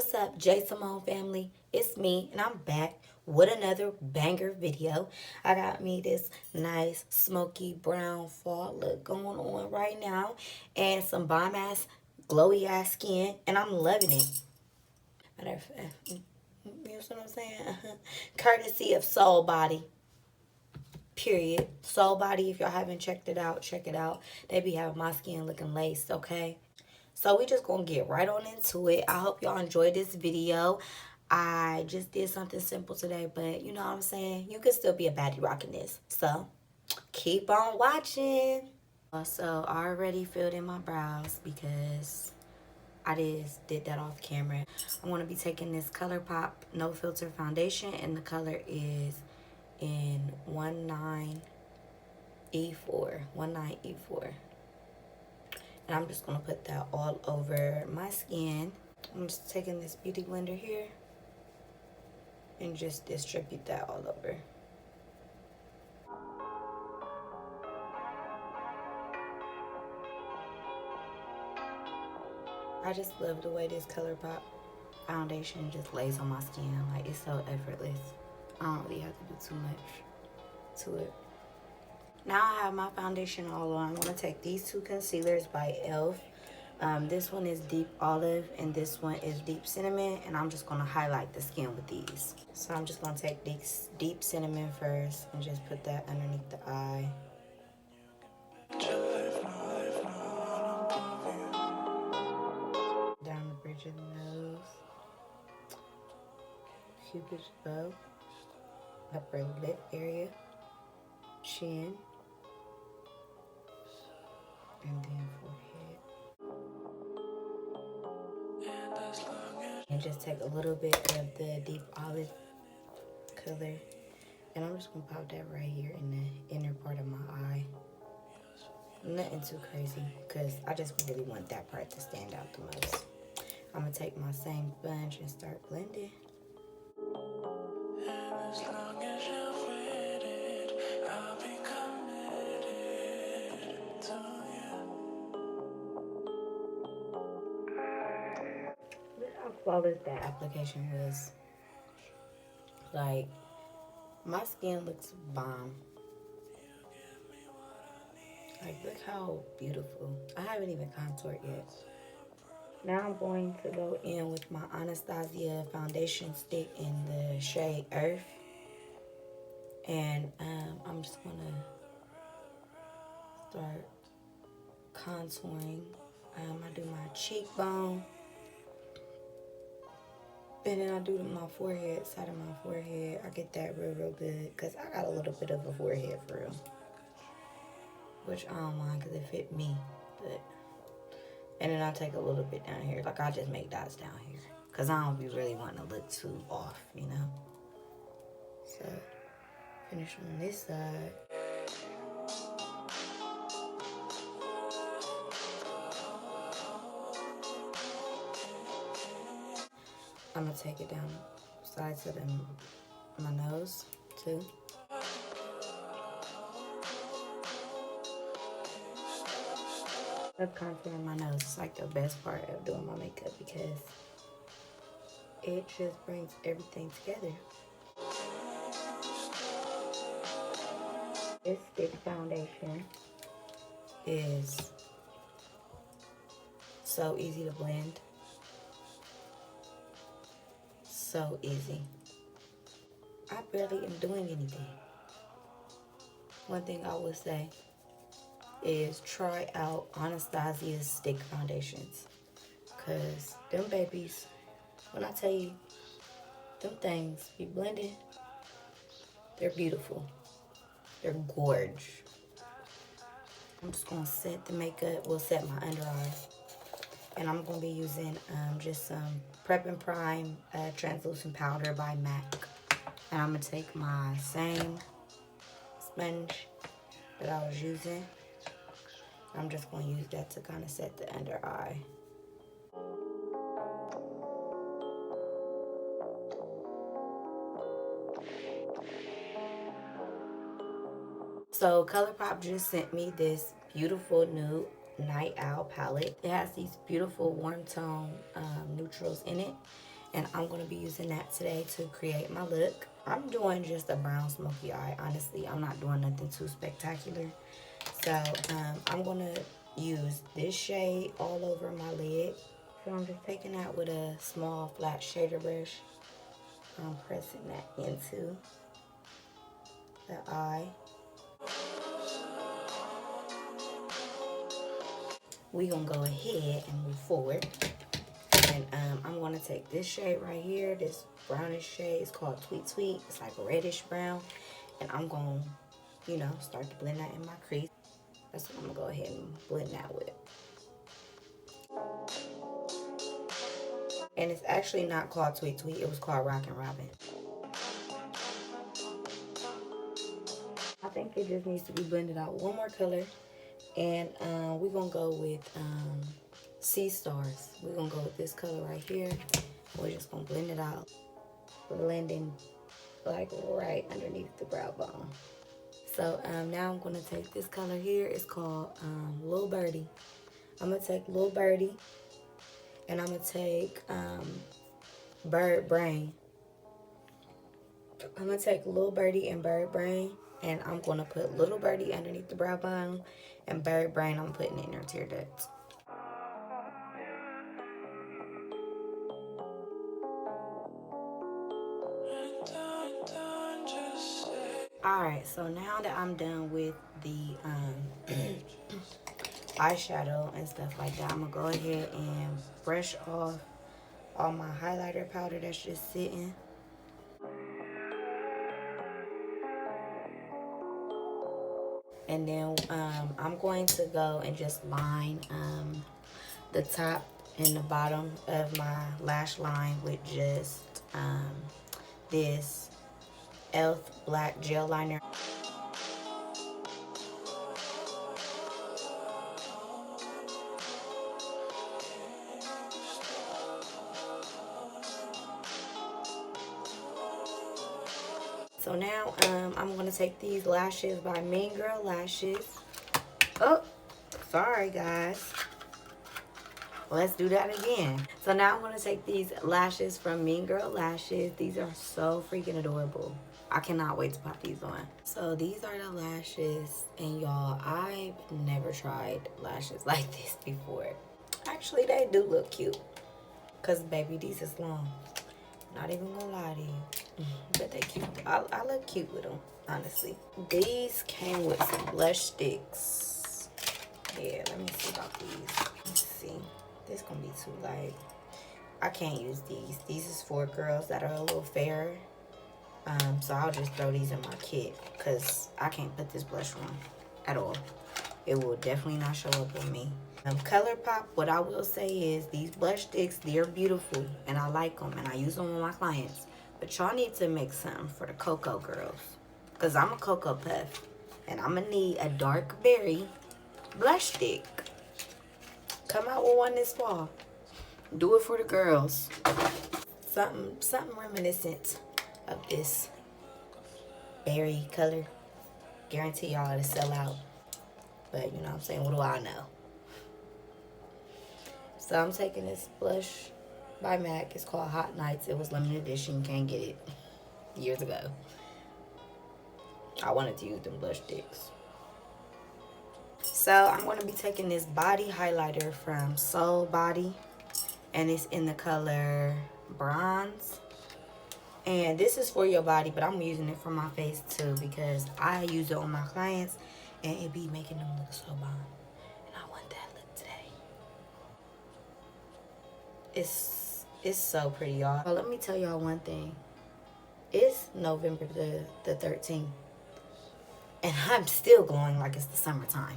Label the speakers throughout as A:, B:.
A: What's up, J Simone family? It's me, and I'm back with another banger video. I got me this nice smoky brown fall look going on right now, and some bomb ass, glowy ass skin, and I'm loving it. Matter of fact, you know what I'm saying? Courtesy of Soul Body. Period. Soul Body. If y'all haven't checked it out, check it out. They be having my skin looking laced, okay? So we just gonna get right on into it. I hope y'all enjoyed this video. I just did something simple today, but you know what I'm saying? You can still be a baddie rocking this. So keep on watching. So I already filled in my brows because I just did that off camera. I'm gonna be taking this ColourPop No Filter Foundation, and the color is in 19E4. And I'm just going to put that all over my skin. I'm just taking this beauty blender here and just distribute that all over. I just love the way this ColourPop foundation just lays on my skin. Like, it's so effortless. I don't really have to do too much to it. Now I have my foundation all on. I'm going to take these two concealers by e.l.f. This one is Deep Olive and this one is Deep Cinnamon, and I'm just going to highlight the skin with these. So I'm just going to take this Deep Cinnamon first and just put that underneath the eye. Down the bridge of the nose. Cupid's bow. Upper lip area. Chin. And then forehead. And just take a little bit of the Deep Olive color, and I'm just gonna pop that right here in the inner part of my eye. Nothing too crazy, because I just really want that part to stand out the most. I'm gonna take my same sponge and start blending. Look how flawless that application was. Like, my skin looks bomb. Like, look how beautiful. I haven't even contoured yet. Now I'm going to go in with my Anastasia foundation stick in the shade Earth. And I'm just going to start contouring. I do my cheekbone. And then I do my forehead, side of my forehead. I get that real good, because I got a little bit of a forehead for real. Which I don't mind because it fit me. But, and then I take a little bit down here. Like, I just make dots down here, because I don't be really wanting to look too off, you know. So, finish on this side. I'm going to take it down sides of my nose, too. Love contouring my nose. It's like the best part of doing my makeup, because it just brings everything together. This stick foundation is so easy to blend. So easy. I barely am doing anything. One thing I would say is try out Anastasia's stick foundations, because them babies, when I tell you, them things be blended, they're beautiful. They're gorge. I'm just going to set the makeup, set my under eye. And I'm going to be using just some prep+prime translucent powder by MAC. And I'm going to take my same sponge that I was using. I'm just going to use that to kind of set the under eye. So ColourPop just sent me this beautiful nude Night Owl palette. It has these beautiful warm tone neutrals in it. And I'm going to be using that today to create my look. I'm doing just a brown smoky eye. Honestly, I'm not doing nothing too spectacular. So I'm going to use this shade all over my lid. So I'm just taking that with a small flat shader brush. I'm pressing that into the eye. We're going to go ahead and move forward. And I'm going to take this shade right here, this brownish shade. It's called Tweet Tweet. It's like a reddish brown. And I'm going to, you know, start to blend that in my crease. That's what I'm going to go ahead and blend that with. And it's actually not called Tweet Tweet. It was called Rockin' Robin. I think it just needs to be blended out. One more color. And we're going to go with Sea Stars. We're going to go with this color right here. We're just going to blend it out. Blending like right underneath the brow bone. So now I'm going to take this color here. It's called Lil Birdie. I'm going to take Lil Birdie. And I'm going to take Bird Brain. I'm going to take Lil Birdie and Bird Brain. And I'm going to put Little Birdie underneath the brow bone. And Bird Brain, I'm putting in her tear ducts. Alright, so now that I'm done with the eyeshadow and stuff like that, I'm going to go ahead and brush off all my highlighter powder that's just sitting. And then I'm going to go and just line the top and the bottom of my lash line with just this e.l.f. black gel liner. So now I'm going to take these lashes by Mean Girl Lashes. Oh, sorry guys. Let's do that again. So now I'm going to take these lashes from Mean Girl Lashes. These are so freaking adorable. I cannot wait to pop these on. So these are the lashes. And y'all, I've never tried lashes like this before. Actually, they do look cute. Because, baby, these is long. Not even gonna lie to you. But they cute. I look cute with them, honestly. These came with some blush sticks. Yeah, let me see about these. Let's see. This gonna be too light. I can't use these. These is for girls that are a little fairer. So I'll just throw these in my kit because I can't put this blush on at all. It will definitely not show up on me. ColourPop, what I will say is these blush sticks, they're beautiful and I like them and I use them with my clients. But y'all need to make something for the Cocoa girls because I'm a Cocoa Puff and I'm gonna need a dark berry blush stick. Come out with one this fall. Do it for the girls. Something reminiscent of this berry color. Guarantee y'all it'll sell out. But you know what I'm saying? What do I know? So I'm taking this blush by MAC. It's called Hot Nights. It was limited edition. Can't get it years ago. I wanted to use them blush sticks. So I'm going to be taking this body highlighter from Soul Body. And it's in the color Bronze. And this is for your body, but I'm using it for my face too because I use it on my clients and it be making them look so bomb. And I want that look today. It's so pretty, y'all. Well, let me tell y'all one thing. It's November the 13th. And I'm still glowing like it's the summertime.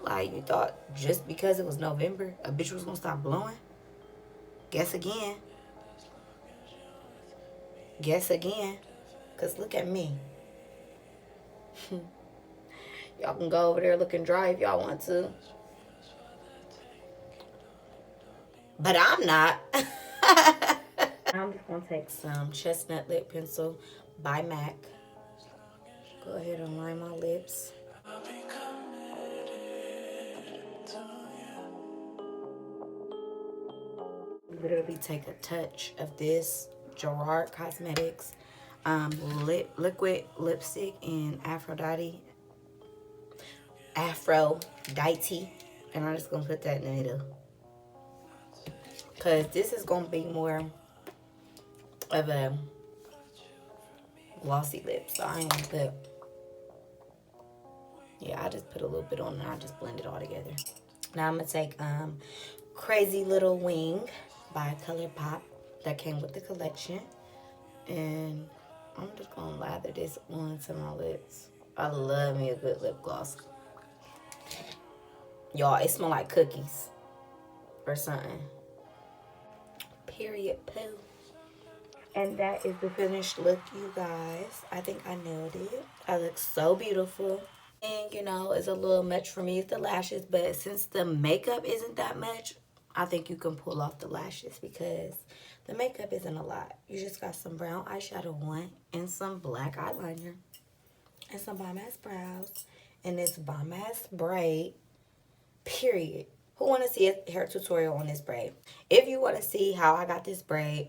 A: Like, you thought just because it was November, a bitch was gonna stop blowing? Guess again. Guess again. Because look at me. Y'all can go over there looking dry if y'all want to. But I'm not. I'm just going to take some Chestnut Lip Pencil by MAC. Go ahead and line my lips. literally take a touch of this Gerard Cosmetics liquid lipstick in Aphrodite, and I'm just gonna put that in the middle because this is gonna be more of a glossy lip, so I ain't gonna put. Yeah, I just put a little bit on and I just blend it all together. Now I'm gonna take Crazy Little Wing by ColourPop that came with the collection, and I'm just gonna lather this onto my lips. I love me a good lip gloss. Y'all, it smells like cookies or something. Period poo. And that is the finished look, you guys. I think I nailed it. I look so beautiful. And, you know, it's a little much for me. It's the lashes. But since the makeup isn't that much, I think you can pull off the lashes because the makeup isn't a lot. You just got some brown eyeshadow on and some black eyeliner and some bomb ass brows and this bomb ass braid. Period. Who want to see a hair tutorial on this braid? If you want to see how I got this braid,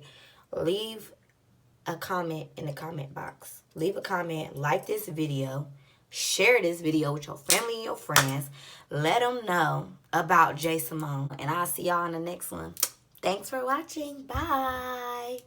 A: leave a comment in the comment box. Leave a comment, like this video, share this video with your family and your friends. Let them know about J Simone. And I'll see y'all in the next one. Thanks for watching. Bye.